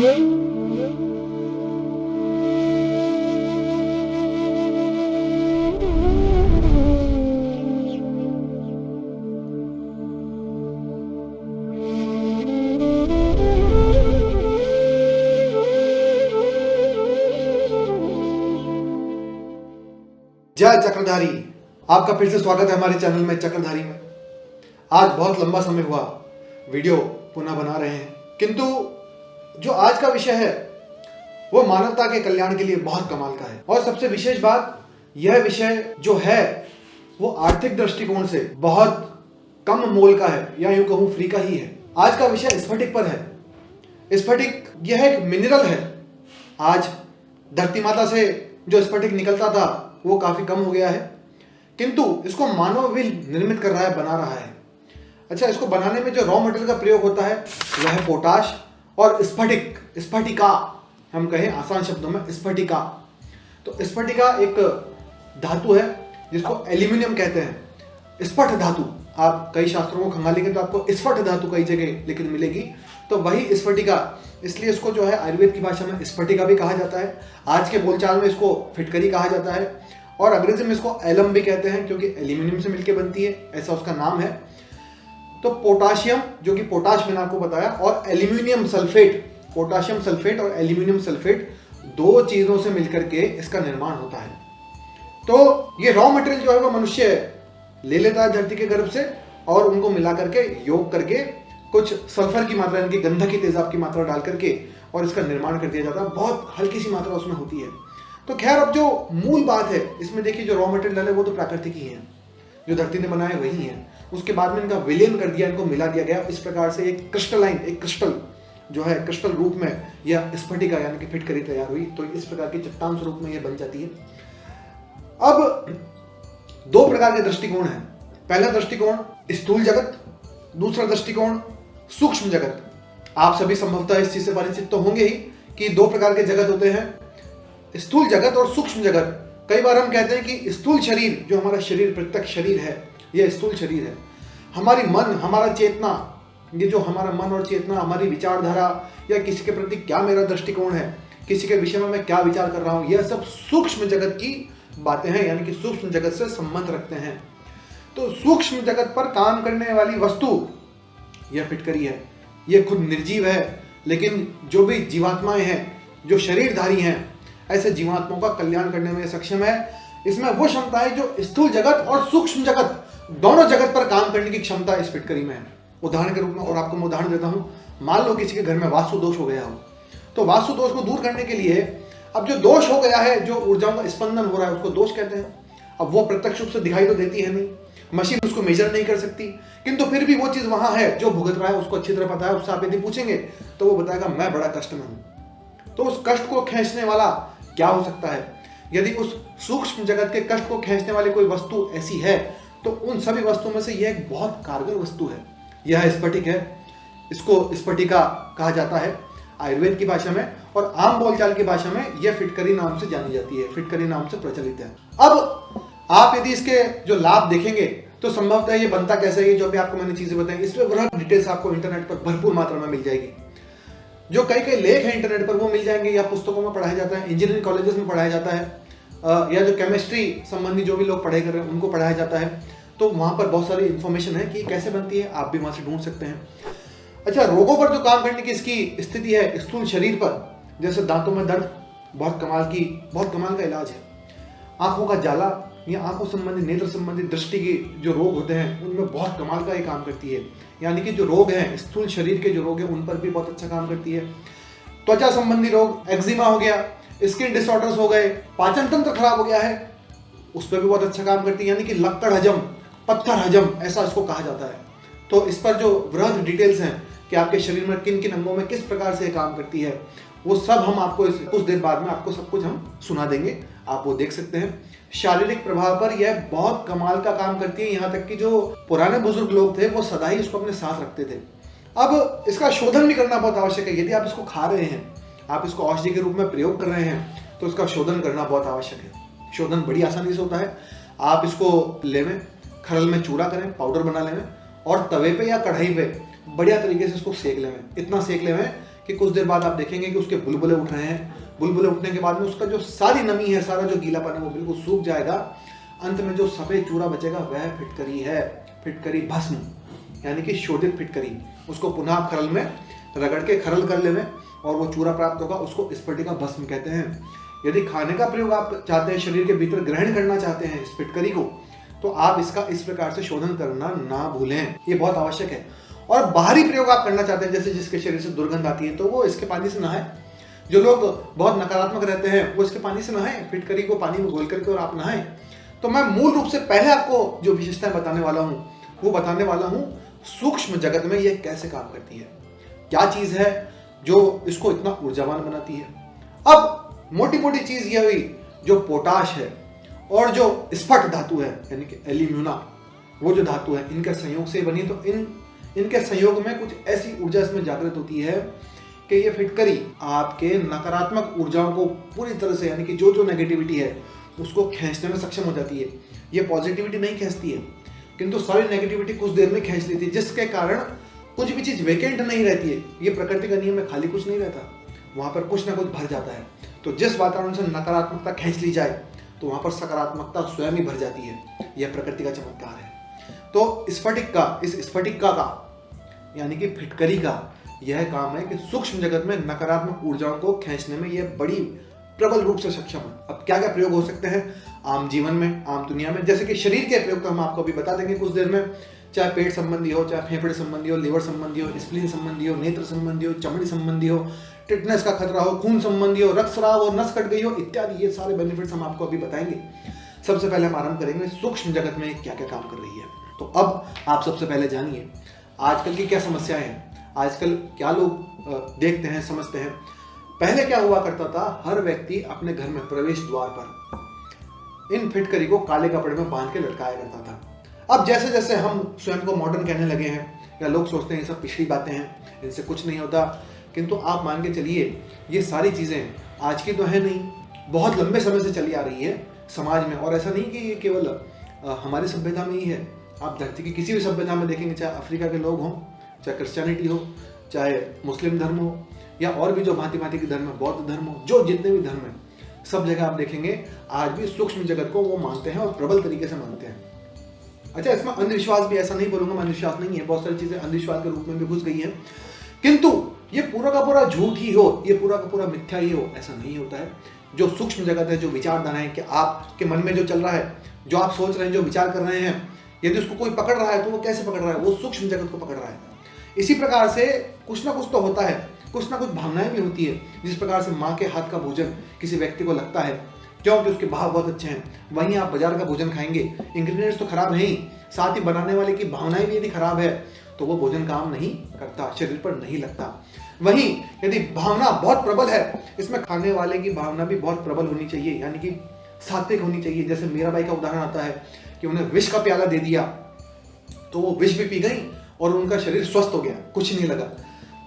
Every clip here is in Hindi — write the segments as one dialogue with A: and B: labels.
A: जय चक्रधारी, आपका फिर से स्वागत है हमारे चैनल में चक्रधारी में। आज बहुत लंबा समय हुआ वीडियो पुनः बना रहे हैं, किंतु जो आज का विषय है वो मानवता के कल्याण के लिए बहुत कमाल का है। और सबसे विशेष बात, यह विषय जो है वो आर्थिक दृष्टिकोण से बहुत कम मोल का है, या यूं कहूं फ्री का ही है। आज का विषय स्फटिक पर है। स्फटिक यह एक मिनरल है। आज धरती माता से जो स्फटिक निकलता था वो काफी कम हो गया है, किंतु इसको मानव भी निर्मित कर रहा है, बना रहा है। अच्छा, इसको बनाने में जो रॉ मटेरियल का प्रयोग होता है वह है पोटाश और स्फटिक, स्फटिका हम कहें आसान शब्दों में स्फटिका। तो स्फटिका एक धातु है जिसको एल्यूमिनियम कहते हैं। स्फट धातु, आप कई शास्त्रों को खंगालेंगे तो आपको स्फट धातु कई जगह लेकिन मिलेगी, तो वही स्फटिका। इसलिए इसको जो है आयुर्वेद की भाषा में स्फटिका भी कहा जाता है। आज के बोलचाल में इसको फिटकरी कहा जाता है, और अंग्रेजी में इसको एलम भी कहते हैं क्योंकि एल्यूमिनियम से मिलकर बनती है, ऐसा उसका नाम है। तो पोटाशियम, जो कि पोटाश मैंने आपको बताया, और एल्यूमिनियम सल्फेट, पोटाशियम सल्फेट और एल्यूमिनियम सल्फेट दो चीजों से मिलकर के इसका निर्माण होता है। तो ये रॉ मटेरियल जो है वो मनुष्य ले लेता है धरती के गर्भ से, और उनको मिला करके योग करके कुछ सल्फर की मात्रा, इनकी गंधक की तेजाब की मात्रा डाल करके और इसका निर्माण कर दिया जाता है। बहुत हल्की सी मात्रा उसमें होती है। तो खैर, अब जो मूल बात है इसमें देखिए, जो रॉ मटेरियल डाले वो तो प्राकृतिक ही है, जो धरती ने बनाए वही है। उसके बाद में इनका विलयन कर दिया, इनको मिला दिया गया। इस प्रकार से एक क्रिस्टलाइन, एक क्रिस्टल जो है क्रिस्टल रूप में यह स्फटिका यानी कि फिटकरी तैयार हुई। तो इस प्रकार की चट्टान स्वरूप में यह बन जाती है। अब दो प्रकार के दृष्टिकोण है। पहला दृष्टिकोण स्थूल जगत, दूसरा दृष्टिकोण सूक्ष्म जगत। आप सभी संभवतः इस चीज से परिचित तो होंगे ही कि दो प्रकार के जगत होते हैं, स्थूल जगत और सूक्ष्म जगत। कई बार हम कहते हैं कि स्थूल शरीर, जो हमारा शरीर, प्रत्यक्ष शरीर है, यह स्थूल शरीर है। हमारी मन, हमारा चेतना, ये जो हमारा मन और चेतना, हमारी विचारधारा, या किसी के प्रति क्या मेरा दृष्टिकोण है, किसी के विषय में मैं क्या विचार कर रहा हूं, यह सब सूक्ष्म जगत की बातें हैं, यानी कि सूक्ष्म जगत से संबंध रखते हैं। तो सूक्ष्म जगत पर काम करने वाली वस्तु यह फिटकरी है। यह खुद निर्जीव है, लेकिन जो भी जीवात्माएं हैं, जो शरीरधारी हैं, ऐसे जीवात्माओं का कल्याण करने में सक्षम है। इसमें वो क्षमता है जो स्थूल जगत और सूक्ष्म जगत, दोनों जगत पर काम करने की क्षमता इस फिटकरी में है। उदाहरण के रूप में, और आपको मैं उदाहरण देता हूं, मान लो किसी के घर में वास्तु दोष हो गया हो, तो वास्तु दोष को दूर करने के लिए, अब जो दोष हो गया है, जो ऊर्जाओं का स्पंदन हो रहा है, उसको दोष कहते हैं। अब वो प्रत्यक्ष रूप से दिखाई तो देती है नहीं, मशीन उसको मेजर नहीं कर सकती, किंतु फिर भी वो चीज वहां है। जो भुगत रहा है उसको अच्छी तरह पता है। उससे आप यदि पूछेंगे तो वो बताएगा मैं बड़ा कष्ट में हूं। तो उस कष्ट को खींचने वाला क्या हो सकता है? यदि उस सूक्ष्म जगत के कष्ट को खींचने वाली कोई वस्तु ऐसी है, तो उन सभी वस्तुओं में से यह एक बहुत कारगर वस्तु है। यह स्फटिक है। इसको स्फटिका कहा जाता है आयुर्वेद की भाषा में, और आम बोलचाल की भाषा में यह फिटकरी नाम से जानी जाती है, फिटकरी नाम से प्रचलित है। अब आप यदि इसके जो लाभ देखेंगे तो संभवतः ये बनता कैसे है, जो भी आपको मैंने चीजें बताई, इसमें वृहद डिटेल्स आपको इंटरनेट पर भरपूर मात्रा में मिल जाएगी। जो कई कई लेख हैं इंटरनेट पर वो मिल जाएंगे, या पुस्तकों में पढ़ाया जाता है, इंजीनियरिंग कॉलेजेस में पढ़ाया जाता है, या जो केमिस्ट्री संबंधी जो भी लोग पढ़ाई कर रहे हैं उनको पढ़ाया जाता है। तो वहां पर बहुत सारी इंफॉर्मेशन है कि कैसे बनती है, आप भी वहां से ढूंढ सकते हैं। अच्छा, रोगों पर जो काम करने की इसकी स्थिति है स्थूल शरीर पर, जैसे दांतों में दर्द, बहुत कमाल का इलाज है। आंखों का जाला या आंखों संबंधी, नेत्र संबंधी, दृष्टि के जो रोग होते हैं उनमें बहुत कमाल का ये काम करती है। यानी कि जो रोग हैं, स्थूल शरीर के जो रोग हैं, उन पर भी बहुत अच्छा काम करती है। त्वचा संबंधी रोग, एक्जिमा हो गया, स्किन डिसऑर्डर्स हो गए, पाचन तंत्र खराब हो गया है, उस पर भी बहुत अच्छा काम करती है। यानी कि लक्कड़ हजम, पत्थर हजम, ऐसा इसको कहा जाता है। तो इस पर जो वृहद डिटेल्स हैं कि आपके शरीर में किन किन अंगों में किस प्रकार से काम करती है, वो सब हम आपको कुछ देर बाद में आपको सब कुछ हम सुना देंगे, आप वो देख सकते हैं। शारीरिक प्रभाव पर यह बहुत कमाल का काम करती है। यहाँ तक कि जो पुराने बुजुर्ग लोग थे वो सदा ही इसको अपने साथ रखते थे। अब इसका शोधन भी करना बहुत आवश्यक है। यदि आप इसको खा रहे हैं, आप इसको औषधि के रूप में प्रयोग कर रहे हैं, तो इसका शोधन करना बहुत आवश्यक है। शोधन बड़ी आसानी से होता है। आप इसको लेवें, खरल में चूड़ा करें, पाउडर बना लेवें, और तवे पे या कढ़ाई पे बढ़िया तरीके से इसको सेक लेवें। इतना सेक लेवें कि कुछ देर बाद आप देखेंगे कि उसके बुलबुले उठ रहे हैं। बुलबुले उठने के बाद में उसका जो सारी नमी है, सारा जो गीलापन है वो बिल्कुल सूख जाएगा। अंत में जो सफेद चूरा बचेगा वह फिटकरी है, फिटकरी भस्म, यानी कि शोधित फिटकरी। उसको पुनः आप खरल में रगड़ के खरल कर लेवें और वो चूरा प्राप्त होगा, उसको स्फटिका भस्म कहते हैं। यदि खाने का प्रयोग आप चाहते हैं, शरीर के भीतर ग्रहण करना चाहते हैं इस फिटकरी को, तो आप इसका इस प्रकार से शोधन करना ना भूलें, ये बहुत आवश्यक है। और बाहरी प्रयोग आप करना चाहते हैं, जैसे जिसके शरीर से दुर्गंध आती है तो वो इसके पानी से नहाए। जो लोग बहुत नकारात्मक रहते हैं वो इसके पानी से नहाएं, फिटकरी को पानी में घोल करके और आप नहाएं। तो मैं मूल रूप से पहले आपको जो विशेषताएं बताने वाला हूँ वो बताने वाला हूँ सूक्ष्म जगत में ये कैसे काम करती है, क्या चीज है जो इसको इतना ऊर्जावान बनाती है। अब मोटी मोटी चीज ये हुई जो पोटाश है और जो स्फट धातु है यानी कि एल्यूमिना, वो जो धातु है इनके संयोग से बनी, तो इनके संयोग में कुछ ऐसी ऊर्जा इसमें जागृत होती है कि ये फिटकरी आपके नकारात्मक ऊर्जाओं को पूरी तरह से, यानी कि जो जो नेगेटिविटी है उसको खींचने में सक्षम हो जाती है। ये पॉजिटिविटी नहीं खींचती है, किंतु सारी नेगेटिविटी कुछ देर में खींच लेती है, जिसके कारण कुछ भी चीज वेकेंट नहीं रहती है। ये प्रकृति का नियम है, खाली कुछ नहीं रहता, वहां पर कुछ ना कुछ भर जाता है। तो जिस वातावरण से नकारात्मकता खींच ली जाए तो वहां पर सकारात्मकता स्वयं ही भर जाती है। यह प्रकृति का चमत्कार है। तो इस स्फटिका का यानी कि फिटकरी का यह काम है कि सूक्ष्म जगत में नकारात्मक ऊर्जाओं को खींचने में यह बड़ी प्रबल रूप से सक्षम है। अब क्या क्या प्रयोग हो सकते हैं आम जीवन में, आम दुनिया में, जैसे कि शरीर के प्रयोग तो हम आपको अभी बता देंगे कुछ देर में, चाहे पेट संबंधी हो, चाहे फेफड़े संबंधी हो, लीवर संबंधी हो, स्प्लीन संबंधी हो, नेत्र संबंधी हो, चमड़ी संबंधी हो, टिटनेस का खतरा हो, खून संबंधी हो, रक्तस्राव हो, नस कट गई हो इत्यादि, ये सारे बेनिफिट्स हम आपको अभी बताएंगे। सबसे पहले हम आरंभ करेंगे सूक्ष्म जगत में क्या क्या काम कर रही है। तो अब आप सबसे पहले जानिए आजकल की क्या समस्याएं हैं, आजकल क्या लोग देखते हैं, समझते हैं। पहले क्या हुआ करता था, हर व्यक्ति अपने घर में प्रवेश द्वार पर इन फिटकरी को काले कपड़े में बांध के लटकाया करता था। अब जैसे जैसे हम स्वयं को मॉडर्न कहने लगे हैं या लोग सोचते हैं ये सब पिछड़ी बातें हैं, इनसे कुछ नहीं होता, किंतु आप मान के चलिए ये सारी चीजें आज की तो है नहीं, बहुत लंबे समय से चली आ रही है समाज में। और ऐसा नहीं कि ये केवल हमारी सभ्यता में ही है, आप धरती की किसी भी सभ्यता में देखेंगे, चाहे अफ्रीका के लोग हों, चाहे क्रिश्चियनिटी हो, चाहे मुस्लिम धर्म हो, या और भी जो भांति भांति के धर्म है, बौद्ध धर्म हो, जो जितने भी धर्म है, सब जगह आप देखेंगे आज भी सूक्ष्म जगत को वो मानते हैं और प्रबल तरीके से मानते हैं। अच्छा, इसमें अंधविश्वास भी, ऐसा नहीं बोलूंगा मैं अंधविश्वास नहीं है, बहुत सारी चीजें अंधविश्वास के रूप में भी घुस गई है, किंतु ये पूरा का पूरा झूठ ही हो, ये पूरा का पूरा मिथ्या ही हो, ऐसा नहीं होता है। जो सूक्ष्म जगत है, जो विचारधारा है कि आपके मन में जो चल रहा है, जो आप सोच रहे हैं, जो विचार कर रहे हैं, यदि उसको कोई पकड़ रहा है तो वो कैसे पकड़ रहा है, वो सूक्ष्म जगत को पकड़ रहा है। इसी प्रकार से कुछ ना कुछ तो होता है, कुछ ना कुछ भावनाएं भी होती है। जिस प्रकार से माँ के हाथ का भोजन किसी व्यक्ति को लगता है क्योंकि उसके भाव बहुत अच्छे हैं, वहीं आप बाजार का भोजन खाएंगे, इंग्रेडिएंट्स तो खराब है ही, साथ ही बनाने वाले की भावनाएं भी यदि खराब है तो वो भोजन काम नहीं करता, शरीर पर नहीं लगता। वहीं यदि भावना बहुत प्रबल है, इसमें खाने वाले की भावना भी बहुत प्रबल होनी चाहिए, यानी कि सात्विक होनी चाहिए। जैसे मीराबाई का उदाहरण आता है कि उन्हें विष का प्याला दे दिया तो वो विष भी पी गई और उनका शरीर स्वस्थ हो गया, कुछ नहीं लगा।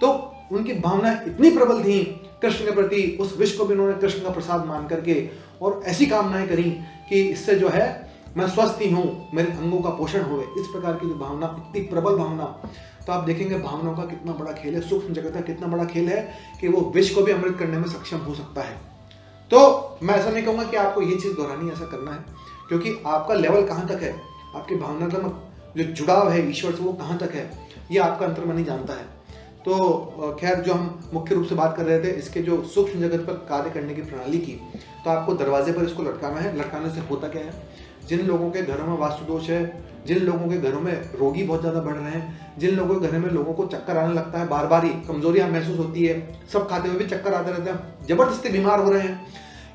A: तो उनकी भावना इतनी प्रबल थी कृष्ण के प्रति, उस विष को भी उन्होंने कृष्ण का प्रसाद मान करके और ऐसी कामनाएं करी कि इससे जो है मैं स्वस्थ ही हूँ, मेरे अंगों का पोषण होवे। इस प्रकार की जो भावना, इतनी प्रबल भावना, तो आप देखेंगे भावनाओं का कितना बड़ा खेल है, सूक्ष्म जगत का कितना बड़ा खेल है कि वो विष को भी अमृत करने में सक्षम हो सकता है। तो मैं ऐसा नहीं कहूँगा कि आपको ये चीज़ दोहरानी, ऐसा करना है, क्योंकि आपका लेवल कहाँ तक है, आपकी भावनात्मक जो जुड़ाव है ईश्वर से वो कहाँ तक है, ये आपका अंतर्मन ही जानता है। तो खैर, जो हम मुख्य रूप से बात कर रहे थे इसके जो सूक्ष्म जगत पर कार्य करने की प्रणाली की, तो आपको दरवाजे पर इसको लटकाना है। लटकाने से होता क्या है, जिन लोगों के घरों में वास्तु दोष है, जिन लोगों के घरों में रोगी बहुत ज़्यादा बढ़ रहे हैं, जिन लोगों के घर में लोगों को चक्कर आने लगता है, बार बार ही कमजोरियाँ महसूस होती है, सब खाते हुए भी चक्कर आते रहते हैं, जबरदस्ती बीमार हो रहे हैं,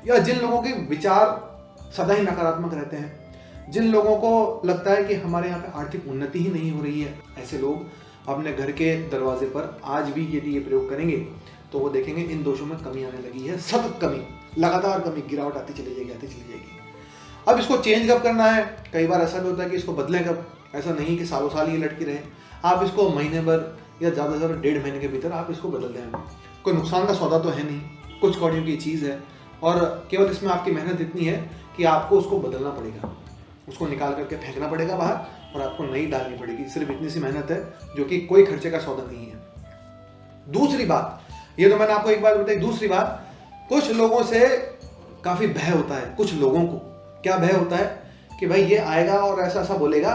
A: या जिन लोगों के विचार सदा ही नकारात्मक रहते हैं, जिन लोगों को लगता है कि हमारे यहाँ पे आर्थिक उन्नति ही नहीं हो रही है, ऐसे लोग अपने घर के दरवाजे पर आज भी यदि ये प्रयोग करेंगे तो वो देखेंगे इन दोषों में कमी आने लगी है, सतत कमी, लगातार कमी, गिरावट आती चली जाएगी, आती चली जाएगी। अब इसको चेंज कब करना है, कई बार ऐसा भी होता है कि इसको बदलें कब, ऐसा नहीं कि सालों साल ये लटकी रहे, आप इसको महीने भर या ज़्यादा से ज़्यादा 1.5 महीने के भीतर आप इसको बदल दें। कोई नुकसान का सौदा तो है नहीं, कुछ कौड़ियों की चीज़ है, और केवल इसमें आपकी मेहनत इतनी है कि आपको उसको बदलना पड़ेगा, उसको निकाल करके फेंकना पड़ेगा बाहर और आपको नई डालनी पड़ेगी। सिर्फ इतनी सी मेहनत है जो कि कोई खर्चे का सौदा नहीं है। दूसरी बात, ये तो मैंने आपको एक बात बताई। दूसरी बात, कुछ लोगों से काफी भय होता है। कुछ लोगों को क्या भय होता है कि भाई ये आएगा और ऐसा ऐसा बोलेगा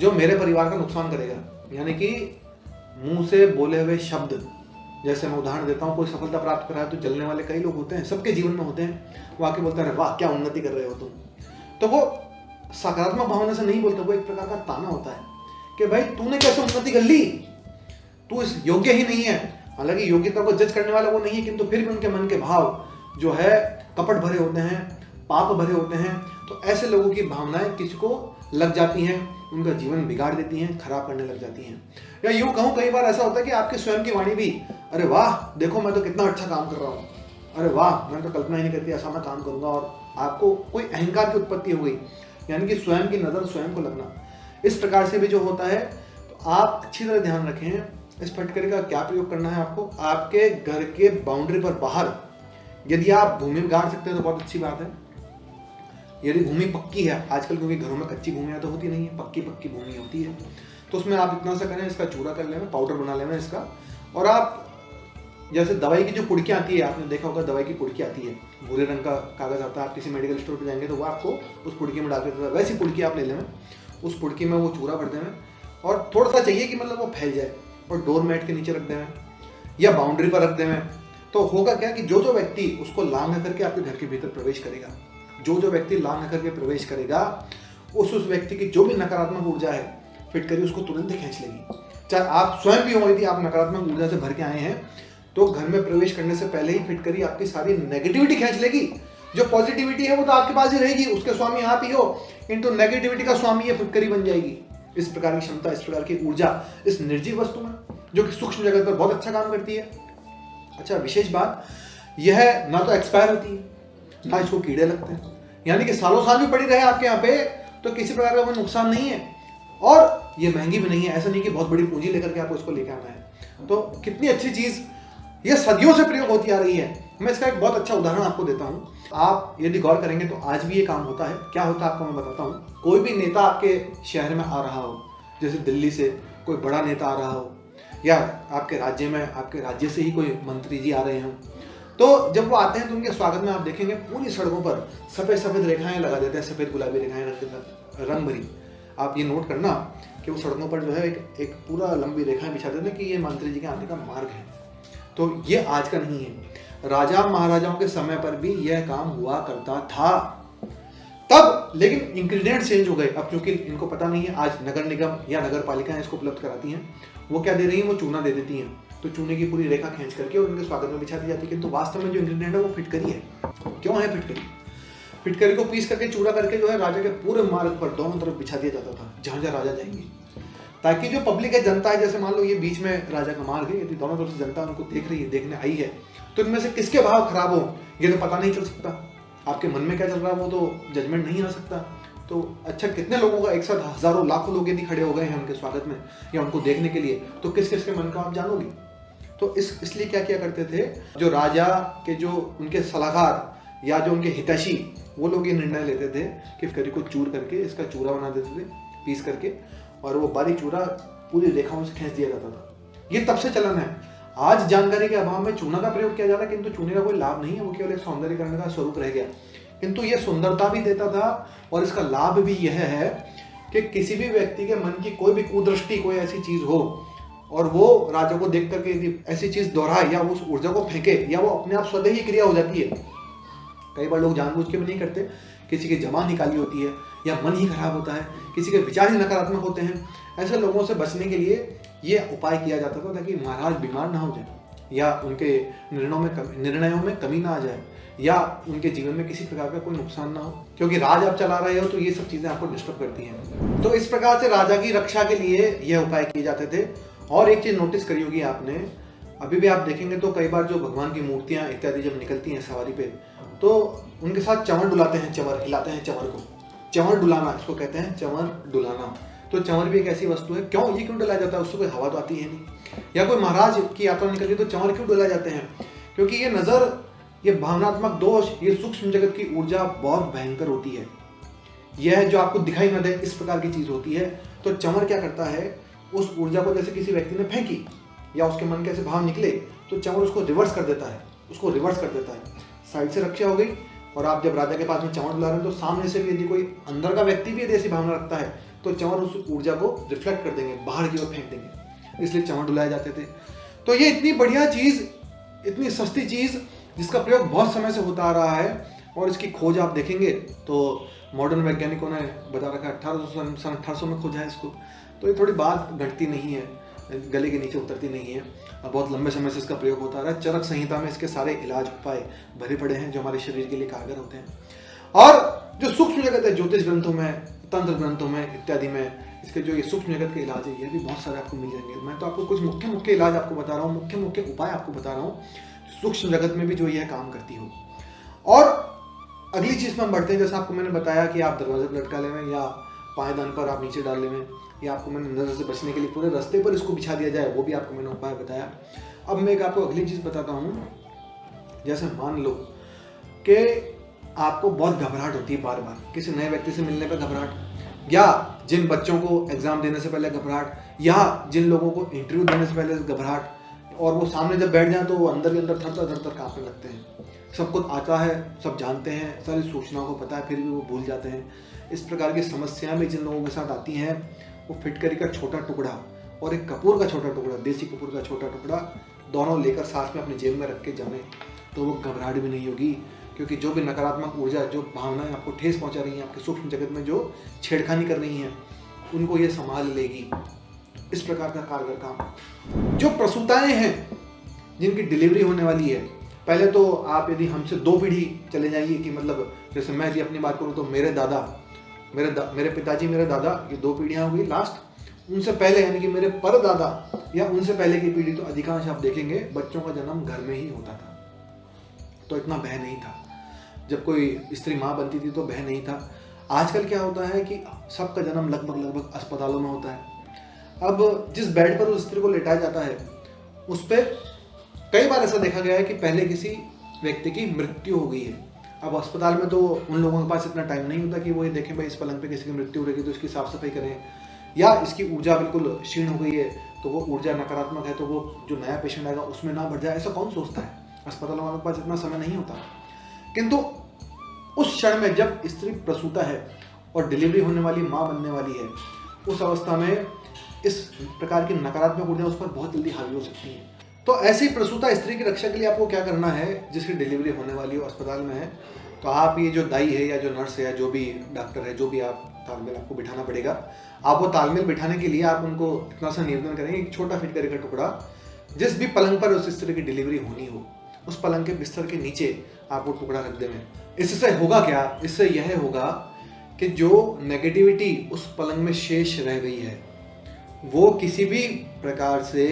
A: जो मेरे परिवार का नुकसान करेगा। यानी कि मुंह से बोले हुए शब्द, जैसे मैं उदाहरण देता हूँ, कोई सफलता प्राप्त करा है तो जलने वाले कई लोग होते हैं, सबके जीवन में होते हैं। वो आके बोलते हैं वाह क्या उन्नति कर रहे हो तुम। तो वो सकारात्मक भावना से नहीं बोलते, वो एक प्रकार का ताना होता है कि भाई तूने कैसे उन्नति कर ली, तू इस योग्य ही नहीं है। हालांकि योग्यता को जज करने वाला वो नहीं है, किंतु फिर भी उनके मन के भाव जो है कपट भरे होते हैं, पाप भरे होते हैं। तो ऐसे लोगों की भावनाएं किसी को लग जाती हैं, उनका जीवन बिगाड़ देती हैं, खराब करने लग जाती हैं। या यूं कहूं, कई बार ऐसा होता है कि आपके स्वयं की वाणी भी, अरे वाह देखो मैं तो कितना अच्छा काम कर रहा हूँ, अरे वाह मैंने तो कल्पना ही नहीं करती ऐसा मैं काम करूंगा, और आपको कोई अहंकार की उत्पत्ति हो गई। यानी कि स्वयं की नजर स्वयं को लगना, इस प्रकार से भी जो होता है। तो आप अच्छी तरह ध्यान रखें इस फटकरी का क्या प्रयोग करना है आपको। आपके घर के बाउंड्री पर बाहर यदि आप भूमि में गाड़ सकते हैं तो बहुत अच्छी बात है। यदि भूमि पक्की है, आजकल क्योंकि घरों में कच्ची भूमियां तो होती नहीं है, पक्की पक्की भूमि होती है, तो उसमें आप इतना सा करें, इसका चूरा कर लेना, पाउडर बना लेना इसका। और आप जैसे दवाई की जो पुड़कियाँ आती है, आपने देखा होगा दवाई की पुड़की आती है, भूरे रंग का कागज आता है, आप किसी मेडिकल स्टोर पर जाएंगे तो वो आपको उस पुड़की में डाल के देता है। वैसी पुड़की आप ले लेना, उस पुड़की में वो चूरा भर देना, और थोड़ा सा चाहिए कि मतलब वो फैल जाए, और डोर मैट के नीचे रख देना या बाउंड्री पर रख देना। तो होगा क्या कि जो जो व्यक्ति उसको लांघ करके आपके घर के भीतर प्रवेश करेगा, जो जो व्यक्ति लांघ करके प्रवेश करेगा, उस व्यक्ति की जो भी नकारात्मक ऊर्जा है फिटकरी उसको तुरंत ही खींच लेगी। चाहे आप स्वयं भी हो, यदि आप नकारात्मक ऊर्जा से भर के आए हैं तो घर में प्रवेश करने से पहले ही फिटकरी आपकी सारी नेगेटिविटी खींच लेगी। जो पॉजिटिविटी है वो तो आपके पास ही रहेगी, उसके स्वामी आप ही हो, किंतु नेगेटिविटी का स्वामी ये फिटकरी बन जाएगी। इस प्रकार की क्षमता, इस प्रकार की ऊर्जा इस निर्जीव वस्तु में, जो कि सूक्ष्म जगत पर बहुत अच्छा काम करती है। अच्छा, विशेष बात यह ना तो एक्सपायर होती है, ना इसको कीड़े लगते हैं, यानी कि सालों साल भी पड़ी रहे आपके यहाँ पे तो किसी प्रकार का कोई नुकसान नहीं है, और ये महंगी भी नहीं है। ऐसा नहीं कि बहुत बड़ी पूंजी लेकर के आपको इसको लेकर आना है। तो कितनी अच्छी चीज, ये सदियों से प्रयोग होती आ रही है। मैं इसका एक बहुत अच्छा उदाहरण आपको देता हूँ, आप यदि गौर करेंगे तो आज भी ये काम होता है। क्या होता है आपको मैं बताता हूँ। कोई भी नेता आपके शहर में आ रहा हो, जैसे दिल्ली से कोई बड़ा नेता आ रहा हो, या आपके राज्य में आपके राज्य से ही कोई मंत्री जी आ रहे हों, तो जब वो आते हैं तो उनके स्वागत में आप देखेंगे पूरी सड़कों पर सफ़ेद सफ़ेद रेखाएं लगा देते हैं, सफ़ेद गुलाबी रेखाएं रंग भरी। आप ये नोट करना कि वो सड़कों पर जो है एक पूरा लंबी रेखाएं बिछा देते हैं कि ये मंत्री जी के आने का मार्ग है। तो ये आज का नहीं है, राजा महाराजाओं के समय पर भी यह काम हुआ करता था तब, लेकिन इंग्रेडिएंट चेंज हो गए। अब क्योंकि इनको पता नहीं है, आज नगर निगम या नगर पालिकाएं इसको उपलब्ध कराती हैं, वो क्या दे रही हैं, वो चूना दे देती हैं। तो चूने की पूरी रेखा खींच करके और उनके स्वागत में बिछा दी जाती है, किंतु वास्तव में जो इंग्रेडिएंट है वो फिटकरी है। क्यों है फिटकरी? फिटकरी को पीस करके चूड़ा करके जो है राजा के पूरे मार्ग पर दोनों तरफ बिछा दिया जाता था, जहां जहां राजा जाएंगे, ताकि जो पब्लिक है, जनता है, जैसे मान लो ये बीच में राजा का मार्ग है, यदि दोनों तरफ से जनता उनको देख रही है, देखने आई है, तो इनमें से किसके भाव खराब हो ये तो पता नहीं चल सकता। आपके मन में क्या चल रहा है वो तो जजमेंट नहीं आ सकता। तो अच्छा, कितने लोगों का, एक साथ हजारों लाखों लोग यदि खड़े हो गए हैं उनके स्वागत में या उनको देखने के लिए, तो किस किस के मन का आप जानोगे। तो इसलिए क्या किया करते थे, जो राजा के जो उनके सलाहकार या जो उनके हितैषी, वो लोग ये निर्णय लेते थे कि फिटकरी को चूर करके इसका चूरा बना देते थे पीस करके, और वो बारीक चूरा पूरी रेखाओं से खींच दिया जाता था। ये तब से चलन है। आज जानकारी के अभाव में चूना का प्रयोग किया जा रहा है, किंतु चूने का कोई लाभ नहीं है, वो केवल एक सौंदर्यीकरण का स्वरूप रह गया। किंतु ये सुंदरता भी देता था, और इसका लाभ भी यह है कि किसी भी व्यक्ति के मन की कोई भी कुदृष्टि, कोई ऐसी चीज हो, और वो राजा को देख करके यदि ऐसी चीज दोहराए या उस ऊर्जा को फेंके, या वो अपने आप स्वतः ही क्रिया हो जाती है। कई बार लोग जानबूझ के भी नहीं करते, किसी की जबान निकाली होती है या मन ही खराब होता है, किसी के विचार ही नकारात्मक होते हैं। ऐसे लोगों से बचने के लिए ये उपाय किया जाता था, ताकि महाराज बीमार ना हो जाए, या उनके निर्णयों में कमी ना आ जाए, या उनके जीवन में किसी प्रकार का कोई नुकसान ना हो, क्योंकि राज आप चला रहे हो तो ये सब चीजें आपको डिस्टर्ब करती हैं। तो इस प्रकार से राजा की रक्षा के लिए यह उपाय किए जाते थे। और एक चीज नोटिस करी होगी आपने, अभी भी आप देखेंगे तो कई बार जो भगवान की मूर्तियां इत्यादि जब निकलती हैं सवारी पे, तो उनके साथ चंवर डुलाते हैं, चंवर हिलाते हैं, चंवर को चंवर डुलाना इसको कहते हैं, चंवर डुलाना। तो चंवर भी एक ऐसी वस्तु है। क्यों, ये क्यों डुलाया जाता है? उससे कोई हवा तो आती है नहीं। या कोई महाराज की यात्रा निकलती है तो चंवर क्यों डुलाए जाते हैं? क्योंकि ये नजर, ये भावनात्मक दोष, ये सूक्ष्म जगत की ऊर्जा बहुत भयंकर होती है। यह जो आपको दिखाई न दे, इस प्रकार की चीज होती है। तो चंवर क्या करता है, उस ऊर्जा को जैसे किसी व्यक्ति ने फेंकी या उसके मन के ऐसे भाव निकले, तो चंवर उसको रिवर्स कर देता है, साइड से रक्षा हो गई। और आप जब राजा के पास में चंवर बुला रहे हैं तो सामने से भी यदि कोई अंदर का व्यक्ति भी यदि ऐसी भावना रखता है तो चंवर उस ऊर्जा को रिफ्लेक्ट कर देंगे, बाहर की ओर फेंक देंगे, इसलिए चंवर डुलाए जाते थे। तो ये इतनी बढ़िया चीज़, इतनी सस्ती चीज़ जिसका प्रयोग बहुत समय से होता आ रहा है, और इसकी खोज आप देखेंगे तो मॉडर्न वैज्ञानिकों ने बता रखा है 1800 में खोजा है इसको। तो ये थोड़ी बात घटती नहीं है, गले के नीचे उतरती नहीं है, बहुत लंबे समय से इसका प्रयोग होता आ रहा है। चरक संहिता में इसके सारे इलाज उपाय भरे पड़े हैं जो हमारे शरीर के लिए कारगर होते हैं। और जो सूक्ष्म जगत है, ज्योतिष ग्रंथों में, तंत्र ग्रंथों में इत्यादि में इसके जो ये सूक्ष्म जगत के इलाज है, ये भी बहुत सारे आपको मिल जाएंगे। मैं तो आपको कुछ मुख्य इलाज आपको बता रहा हूँ, मुख्य उपाय आपको बता रहा हूँ, सूक्ष्म जगत में भी जो यह काम करती हो। और अगली चीज़ में हम बढ़ते हैं, जैसे आपको मैंने बताया कि आप दरवाजे पर लटका लेवें या पायदान पर आप नीचे डाल लेवें, या आपको मैंने नज़र से बचने के लिए पूरे रास्ते पर इसको बिछा दिया जाए, वो भी आपको मैंने उपाय बताया। अब मैं एक आपको अगली चीज़ बताता हूँ। जैसे मान लो कि आपको बहुत घबराहट होती है, बार बार किसी नए व्यक्ति से मिलने पर घबराहट, या जिन बच्चों को एग्ज़ाम देने से पहले घबराहट, या जिन लोगों को इंटरव्यू देने से पहले घबराहट, और वो सामने जब बैठ जाएं तो वो अंदर के अंदर थर थर काँपने लगते हैं। सब कुछ आता है, सब जानते हैं, सारी सूचनाओं को पता है, फिर भी वो भूल जाते हैं। इस प्रकार की समस्याएं भी जिन लोगों के साथ आती हैं, वो फिटकरी का छोटा टुकड़ा और एक कपूर का छोटा टुकड़ा, देसी कपूर का छोटा टुकड़ा, दोनों लेकर साथ में अपनी जेब में रख के जाने तो वो घबराहट भी नहीं होगी। क्योंकि जो भी नकारात्मक ऊर्जा, जो भावनाएं आपको ठेस पहुंचा रही हैं, आपके सूक्ष्म जगत में जो छेड़खानी कर रही हैं, उनको ये संभाल लेगी। इस प्रकार का कारगर काम। जो प्रसूताएं हैं जिनकी डिलीवरी होने वाली है, पहले तो आप यदि हमसे 2 पीढ़ी चले जाइए, कि मतलब जैसे मैं यदि अपनी बात करूँ तो मेरे पिताजी, मेरे दादा, ये 2 पीढ़ियाँ हुई लास्ट। उनसे पहले यानी कि मेरे परदादा या उनसे पहले की पीढ़ी, तो अधिकांश आप देखेंगे बच्चों का जन्म घर में ही होता था। तो इतना भय नहीं था, जब कोई स्त्री माँ बनती थी तो भय नहीं था। आजकल क्या होता है कि सबका जन्म लगभग अस्पतालों में होता है। अब जिस बेड पर उस स्त्री को लेटाया जाता है, उस पर कई बार ऐसा देखा गया है कि पहले किसी व्यक्ति की मृत्यु हो गई है। अब अस्पताल में तो उन लोगों के पास इतना टाइम नहीं होता कि वो ये देखें भाई इस पलंग पे किसी की मृत्यु हो रही है तो इसकी साफ सफाई करें, या इसकी ऊर्जा बिल्कुल क्षीण हो गई है तो वो ऊर्जा नकारात्मक है तो वो जो नया पेशेंट आएगा उसमें ना बढ़ जाए। ऐसा कौन सोचता है? अस्पताल वालों के पास इतना समय नहीं होता। किंतु उस क्षण में जब स्त्री प्रसूता है और डिलीवरी होने वाली माँ बनने वाली है, उस अवस्था में इस प्रकार की नकारात्मक ऊर्जा उस पर बहुत जल्दी हावी हो सकती है। तो ऐसी प्रसूता स्त्री की रक्षा के लिए आपको क्या करना है, जिसकी डिलीवरी होने वाली हो, अस्पताल में है, तो आप ये जो दाई है या जो नर्स है या जो भी डॉक्टर है, जो भी आप तालमेल आपको बिठाना पड़ेगा, आप वो तालमेल बिठाने के लिए आप उनको इतना सा निवेदन करेंगे, एक छोटा फिटकरी का टुकड़ा जिस भी पलंग पर उस स्त्री की डिलीवरी होनी हो, उस पलंग के बिस्तर के नीचे आप वो टुकड़ा रख देंगे। इससे होगा क्या? इससे यह होगा कि जो नेगेटिविटी उस पलंग में शेष रह गई है, वो किसी भी प्रकार से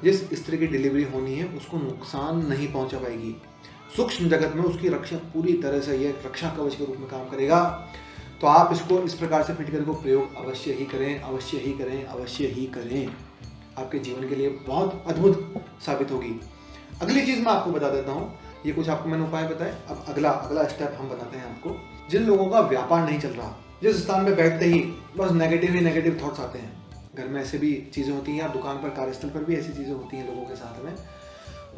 A: जिस स्त्री की डिलीवरी होनी है उसको नुकसान नहीं पहुंचा पाएगी। सूक्ष्म जगत में उसकी रक्षा पूरी तरह से यह रक्षा कवच के रूप में काम करेगा। तो आप इसको इस प्रकार से फिटकरी को प्रयोग अवश्य ही करें, अवश्य ही करें, अवश्य ही करें। आपके जीवन के लिए बहुत अद्भुत साबित होगी। अगली चीज़ मैं आपको बता देता हूँ, ये कुछ आपको मैंने उपाय बताए। अब अगला स्टेप हम बताते हैं आपको। जिन लोगों का व्यापार नहीं चल रहा, जिस स्थान में बैठते ही बस नेगेटिव थॉट्स आते हैं, घर में ऐसे भी चीज़ें होती हैं या दुकान पर, कार्यस्थल पर भी ऐसी चीज़ें होती हैं लोगों के साथ में,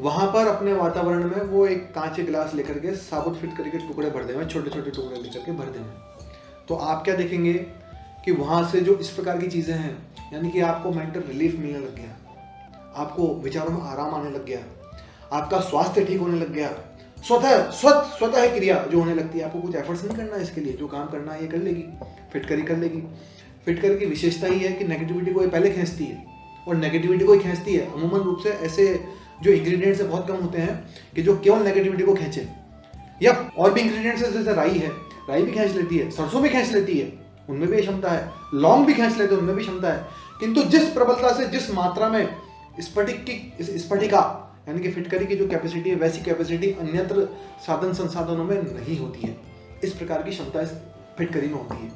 A: वहाँ पर अपने वातावरण में वो एक कांच के गिलास लेकर के साबुत फिटकरी के टुकड़े भर देंगे, छोटे छोटे टुकड़े लेकर के भर देंगे। तो आप क्या देखेंगे कि वहाँ से जो इस प्रकार की चीज़ें हैं, यानी कि आपको मेंटल रिलीफ मिलने लग गया, आपको विचारों में आराम आने लग गया, आपका स्वास्थ्य ठीक होने लग गया, स्वतः क्रिया जो होने लगती है। आपको कुछ एफर्ट्स नहीं करना है इसके लिए, जो काम करना है ये कर लेगी, फिटकरी कर लेगी। फिटकरी की विशेषता ही है कि नेगेटिविटी को ये पहले खींचती है और नेगेटिविटी को ही खींचती है। अमूमन रूप से ऐसे जो इंग्रेडिएंट्स बहुत कम होते हैं कि जो केवल नेगेटिविटी को खींचे, या और भी इंग्रेडिएंट्स है, जैसे राई है, राई भी खींच लेती है, सरसों भी खींच लेती है, उनमें भी क्षमता है, लौंग भी खींच लेते हैं, उनमें भी क्षमता है। किंतु जिस प्रबलता से, जिस मात्रा में स्फटिका यानी कि फिटकरी की जो कैपेसिटी है, वैसी कैपेसिटी अन्यत्र साधन संसाधनों में नहीं होती है। इस प्रकार की क्षमता इस फिटकरी में होती है।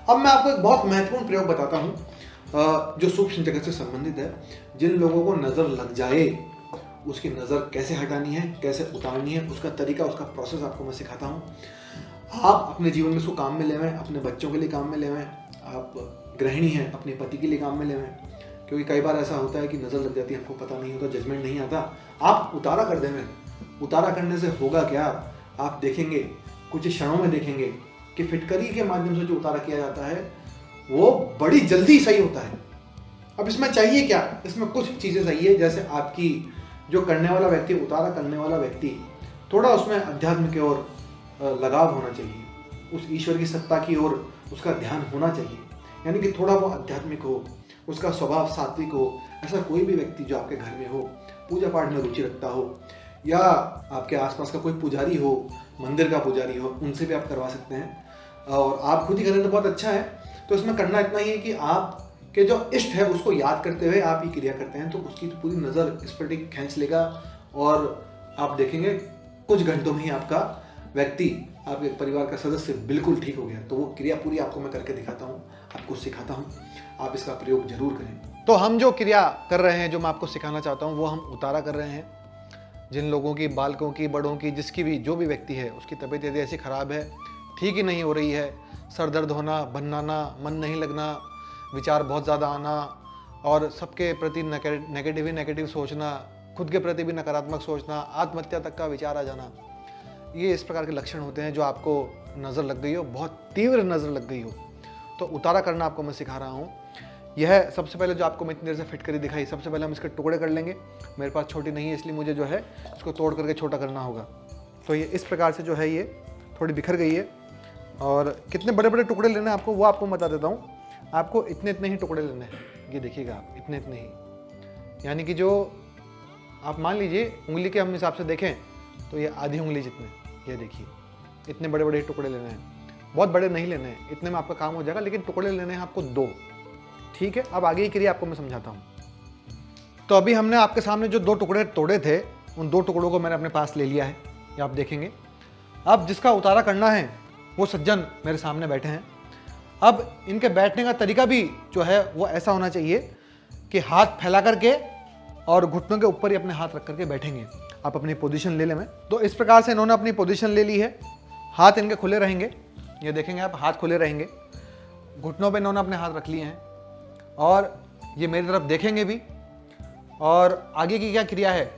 A: अब मैं आपको एक बहुत महत्वपूर्ण प्रयोग बताता हूं जो सूक्ष्म जगत से संबंधित है। जिन लोगों को नजर लग जाए, उसकी नजर कैसे हटानी है, कैसे उतारनी है, उसका तरीका, उसका प्रोसेस आपको मैं सिखाता हूं। आप अपने जीवन में उसको काम में लेवें, अपने बच्चों के लिए काम में लेवें, आप गृहिणी हैं अपने पति के लिए काम में लेवें, क्योंकि कई बार ऐसा होता है कि नज़र लग जाती है, आपको पता नहीं होता, जजमेंट नहीं आता, आप उतारा कर देंगे। उतारा करने से होगा क्या, आप देखेंगे कुछ क्षणों में देखेंगे कि फिटकरी के माध्यम से जो उतारा किया जाता है वो बड़ी जल्दी सही होता है। अब इसमें चाहिए क्या, इसमें कुछ चीज़ें चाहिए, जैसे आपकी जो करने वाला व्यक्ति, उतारा करने वाला व्यक्ति, थोड़ा उसमें अध्यात्म की ओर लगाव होना चाहिए, उस ईश्वर की सत्ता की ओर उसका ध्यान होना चाहिए, यानी कि थोड़ा वो आध्यात्मिक हो, उसका स्वभाव सात्विक हो। ऐसा कोई भी व्यक्ति जो आपके घर में हो, पूजा पाठ में रुचि रखता हो, या आपके आसपास का कोई पुजारी हो, मंदिर का पुजारी हो, उनसे भी आप करवा सकते हैं। और आप खुद ही करें तो बहुत अच्छा है। तो इसमें करना इतना ही है कि आपके जो इष्ट है उसको याद करते हुए आप ये क्रिया करते हैं, तो उसकी पूरी नज़र इस पर खींच लेगा और आप देखेंगे कुछ घंटों में ही आपका व्यक्ति, आपके परिवार का सदस्य बिल्कुल ठीक हो गया। तो वो क्रिया पूरी आपको मैं करके दिखाता हूँ, आपको सिखाता हूँ, आप इसका प्रयोग जरूर करें। तो हम जो क्रिया कर रहे हैं, जो मैं आपको सिखाना चाहता हूँ, वो हम उतारा कर रहे हैं। जिन लोगों की, बालकों की, बड़ों की, जिसकी भी, जो भी व्यक्ति है, उसकी तबीयत यदि ऐसी ख़राब है, ठीक ही नहीं हो रही है, सर दर्द होना, भन्नाना, मन नहीं लगना, विचार बहुत ज़्यादा आना, और सबके प्रति नेगेटिव सोचना, खुद के प्रति भी नकारात्मक सोचना, आत्महत्या तक का विचार आ जाना, ये इस प्रकार के लक्षण होते हैं जो आपको नज़र लग गई हो, बहुत तीव्र नज़र लग गई हो। तो उतारा करना आपको मैं सिखा रहा हूँ। यह सबसे पहले जो आपको मैं इतनी देर से फिट करी दिखाई, सबसे पहले हम इसके टुकड़े कर लेंगे। मेरे पास छोटी नहीं है, इसलिए मुझे जो है इसको तोड़ करके छोटा करना होगा। तो ये इस प्रकार से जो है ये थोड़ी बिखर गई है। और कितने बड़े बड़े टुकड़े लेने हैं आपको, वो आपको बता देता हूँ। आपको इतने इतने ही टुकड़े लेने हैं, ये देखिएगा आप, इतने इतने ही, यानी कि जो आप मान लीजिए उंगली के हम हिसाब से देखें तो ये आधी उंगली जितने, ये देखिए, इतने बड़े बड़े टुकड़े लेने हैं, बहुत बड़े नहीं लेने हैं, इतने में आपका काम हो जाएगा, लेकिन टुकड़े लेने हैं आपको 2। ठीक है, अब आगे की क्रिया आपको मैं समझाता हूँ। तो अभी हमने आपके सामने जो 2 टुकड़े तोड़े थे, उन 2 टुकड़ों को मैंने अपने पास ले लिया है, ये आप देखेंगे। अब जिसका उतारा करना है वो सज्जन मेरे सामने बैठे हैं। अब इनके बैठने का तरीका भी जो है वो ऐसा होना चाहिए कि हाथ फैला करके और घुटनों के ऊपर ही अपने हाथ रख करके बैठेंगे। आप अपनी पोजीशन ले लें। मैं तो इस प्रकार से इन्होंने अपनी पोजीशन ले ली है। हाथ इनके खुले रहेंगे, ये देखेंगे आप, हाथ खुले रहेंगे, घुटनों पे इन्होंने अपने हाथ रख लिए हैं और ये मेरी तरफ देखेंगे भी। और आगे की क्या क्रिया है,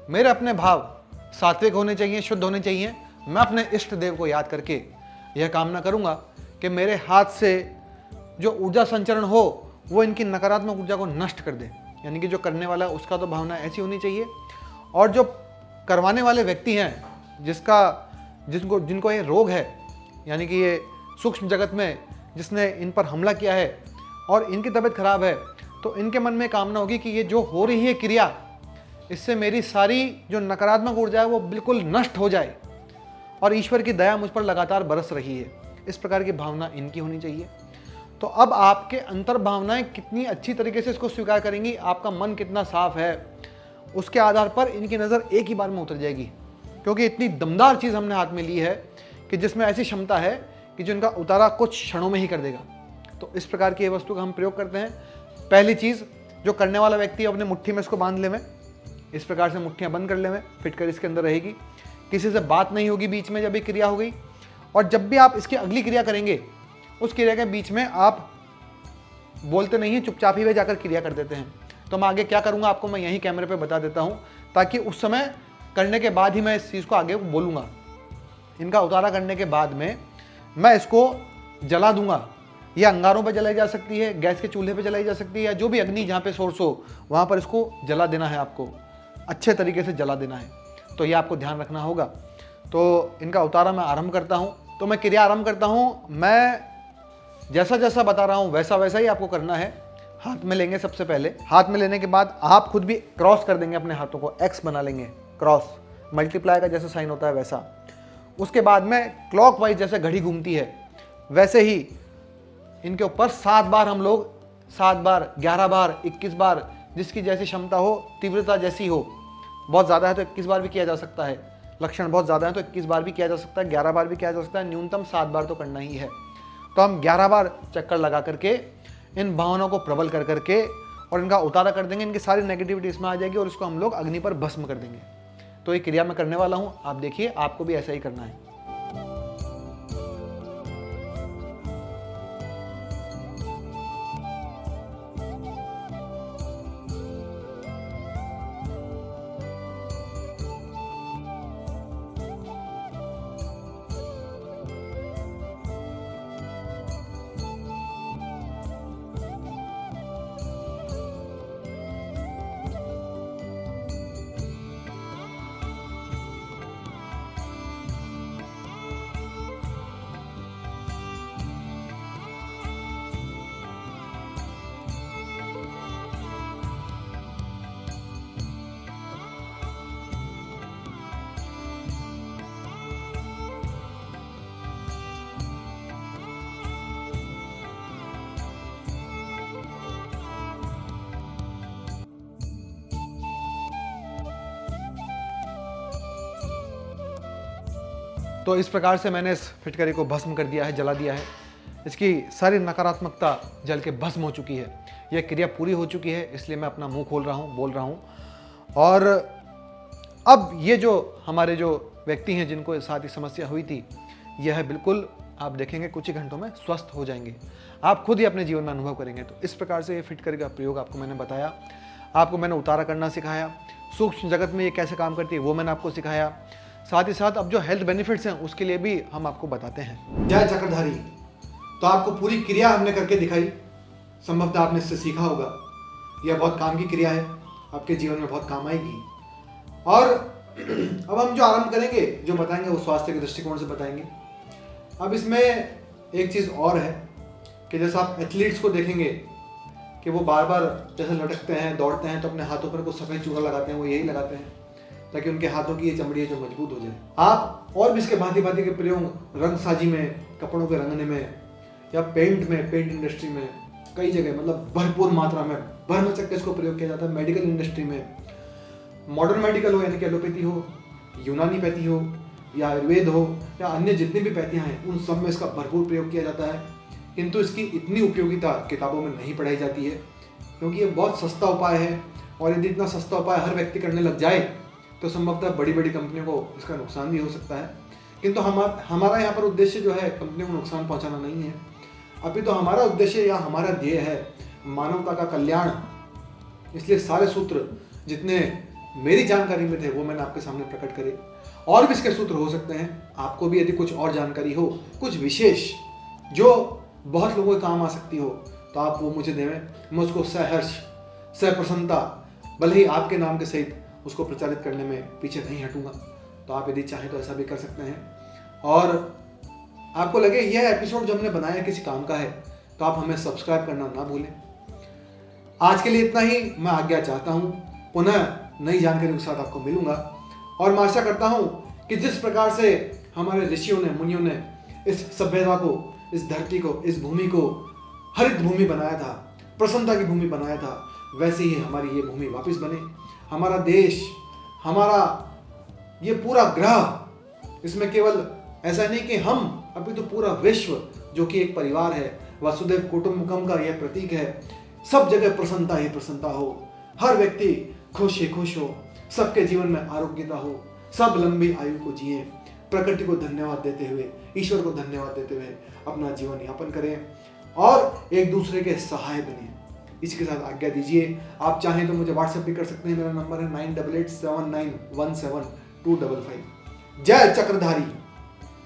A: मेरे अपने भाव सात्विक होने चाहिए, शुद्ध होने चाहिए। मैं अपने इष्ट देव को याद करके यह कामना करूंगा कि मेरे हाथ से जो ऊर्जा संचरण हो वो इनकी नकारात्मक ऊर्जा को नष्ट कर दे। यानी कि जो करने वाला उसका तो भावना ऐसी होनी चाहिए, और जो करवाने वाले व्यक्ति हैं जिनको ये रोग है, यानी कि ये सूक्ष्म जगत में जिसने इन पर हमला किया है और इनकी तबीयत खराब है, तो इनके मन में कामना होगी कि ये जो हो रही है क्रिया, इससे मेरी सारी जो नकारात्मक ऊर्जा है वो बिल्कुल नष्ट हो जाए और ईश्वर की दया मुझ पर लगातार बरस रही है। इस प्रकार की भावना इनकी होनी चाहिए। तो अब आपके अंतर भावनाएं कितनी अच्छी तरीके से इसको स्वीकार करेंगी, आपका मन कितना साफ है, उसके आधार पर इनकी नज़र एक ही बार में उतर जाएगी। क्योंकि इतनी दमदार चीज़ हमने हाथ में ली है कि जिसमें ऐसी क्षमता है कि जो इनका उतारा कुछ क्षणों में ही कर देगा। तो इस प्रकार की वस्तु का हम प्रयोग करते हैं। पहली चीज़, जो करने वाला व्यक्ति अपने मुट्ठी में इसको बांध लेवे, इस प्रकार से मुट्ठियाँ बंद कर लेवे, फिट कर इसके अंदर रहेगी, किसी से बात नहीं होगी बीच में जब ये क्रिया हो गई। और जब भी आप इसकी अगली क्रिया करेंगे, उस क्रिया के बीच में आप बोलते नहीं हैं, चुपचाप ही वे जाकर क्रिया कर देते हैं। तो मैं आगे क्या करूंगा आपको मैं यहीं कैमरे पे बता देता हूं, ताकि उस समय करने के बाद ही मैं इस चीज़ को आगे बोलूँगा। इनका उतारा करने के बाद में मैं इसको जला दूंगा। यह अंगारों पर जलाई जा सकती है, गैस के चूल्हे पर जलाई जा सकती है, या जो भी अग्नि जहाँ पे सोर्स हो वहाँ पर इसको जला देना है, आपको अच्छे तरीके से जला देना है। तो ये आपको ध्यान रखना होगा। तो इनका उतारा मैं आरंभ करता हूँ। तो मैं क्रिया आरंभ करता हूँ। मैं जैसा जैसा बता रहा हूँ वैसा वैसा ही आपको करना है। हाथ में लेंगे, सबसे पहले हाथ में लेने के बाद आप खुद भी क्रॉस कर देंगे अपने हाथों को, एक्स बना लेंगे, क्रॉस, मल्टीप्लाई का जैसा साइन होता है वैसा। उसके बाद में क्लॉकवाइज जैसे घड़ी घूमती है वैसे ही इनके ऊपर 7 बार हम लोग, 7 बार, 11 बार, 21 बार, जिसकी जैसी क्षमता हो, तीव्रता जैसी हो। बहुत ज़्यादा है तो 21 बार भी किया जा सकता है, लक्षण बहुत ज़्यादा है तो 21 बार भी किया जा सकता है, 11 बार भी किया जा सकता है, न्यूनतम 7 बार तो करना ही है। तो हम 11 बार चक्कर लगा करके इन भावनाओं को प्रबल कर करके और इनका उतारा कर देंगे। इनकी सारी नेगेटिविटी इसमें आ जाएगी और इसको हम लोग अग्नि पर भस्म कर देंगे। तो ये क्रिया मैं करने वाला हूँ, आप देखिए, आपको भी ऐसा ही करना है। तो इस प्रकार से मैंने इस फिटकरी को भस्म कर दिया है, जला दिया है। इसकी सारी नकारात्मकता जल के भस्म हो चुकी है। यह क्रिया पूरी हो चुकी है, इसलिए मैं अपना मुंह खोल रहा हूँ, बोल रहा हूँ। और अब ये जो हमारे जो व्यक्ति हैं जिनको साथ ही समस्या हुई थी, यह बिल्कुल आप देखेंगे कुछ ही घंटों में स्वस्थ हो जाएंगे। आप खुद ही अपने जीवन में अनुभव करेंगे। तो इस प्रकार से ये फिटकरी का प्रयोग आपको मैंने बताया, आपको मैंने उतारा करना सिखाया, सूक्ष्म जगत में ये कैसे काम करती है वो मैंने आपको सिखाया। साथ ही साथ अब जो हेल्थ बेनिफिट्स हैं उसके लिए भी हम आपको बताते हैं। जय चक्रधारी। तो आपको पूरी क्रिया हमने करके दिखाई, संभवतः आपने इससे सीखा होगा। यह बहुत काम की क्रिया है, आपके जीवन में बहुत काम आएगी। और अब हम जो आरंभ करेंगे, जो बताएंगे वो स्वास्थ्य के दृष्टिकोण से बताएंगे। अब इसमें एक चीज़ और है कि जैसे आप एथलीट्स को देखेंगे कि वो बार बार जैसे लटकते हैं, दौड़ते हैं, तो अपने हाथों पर कुछ सफ़ेद चूड़ा लगाते हैं, वो यही लगाते हैं ताकि उनके हाथों की ये चमड़ी है जो मजबूत हो जाए। आप और भी इसके भांति भांति के प्रयोग रंगसाजी में, कपड़ों के रंगने में, या पेंट में, पेंट इंडस्ट्री में, कई जगह मतलब भरपूर मात्रा में भर मचक के इसको प्रयोग किया जाता है। मेडिकल इंडस्ट्री में, मॉडर्न मेडिकल हो यानी कि एलोपैथी हो, यूनानी पैथी हो, या आयुर्वेद हो, या अन्य जितनी भी पैथियाँ हैं, उन सब में इसका भरपूर प्रयोग किया जाता है। किंतु इसकी इतनी उपयोगिता किताबों में नहीं पढ़ाई जाती है, क्योंकि ये बहुत सस्ता उपाय है। और यदि इतना सस्ता उपाय हर व्यक्ति करने लग जाए तो संभवतः बड़ी बड़ी कंपनियों को इसका नुकसान भी हो सकता है। किंतु हमारा यहाँ पर उद्देश्य जो है कंपनियों को नुकसान पहुँचाना नहीं है, अभी तो हमारा उद्देश्य या हमारा ध्येय है मानवता का कल्याण। इसलिए सारे सूत्र जितने मेरी जानकारी में थे वो मैंने आपके सामने प्रकट करे। और भी इसके सूत्र हो सकते हैं, आपको भी यदि कुछ और जानकारी हो, कुछ विशेष जो बहुत लोगों के काम आ सकती हो, तो आप वो मुझे देवें। मैं उसको सहर्ष, सहप्रसन्नता, भले ही आपके नाम के सहित उसको प्रचारित करने में पीछे नहीं हटूंगा। तो आप यदि चाहें तो ऐसा भी कर सकते हैं। और आपको लगे यह एपिसोड जो हमने बनाया किसी काम का है, तो आप हमें सब्सक्राइब करना ना भूलें। आज के लिए इतना ही, मैं आज्ञा चाहता हूँ। पुनः नई जानकारी के साथ आपको मिलूंगा। और मैं आशा करता हूँ कि जिस प्रकार से हमारे ऋषियों ने, मुनियों ने इस सभ्यता को, इस धरती को, इस भूमि को हरित भूमि बनाया था, प्रसन्नता की भूमि बनाया था, वैसे ही हमारी ये भूमि वापस बने। हमारा देश, हमारा ये पूरा ग्रह, इसमें केवल ऐसा नहीं कि हम, अभी तो पूरा विश्व जो कि एक परिवार है, वसुधैव कुटुंबकम का यह प्रतीक है। सब जगह प्रसन्नता ही प्रसन्नता हो, हर व्यक्ति खुश ही खुश हो, सबके जीवन में आरोग्यता हो, सब लंबी आयु को जिए, प्रकृति को धन्यवाद देते हुए, ईश्वर को धन्यवाद देते हुए अपना जीवन यापन करें और एक दूसरे के सहाय बने। इसी के साथ आज्ञा दीजिए। आप चाहें तो मुझे व्हाट्सएप भी कर सकते हैं। मेरा नंबर है 9887917255। जय चक्रधारी।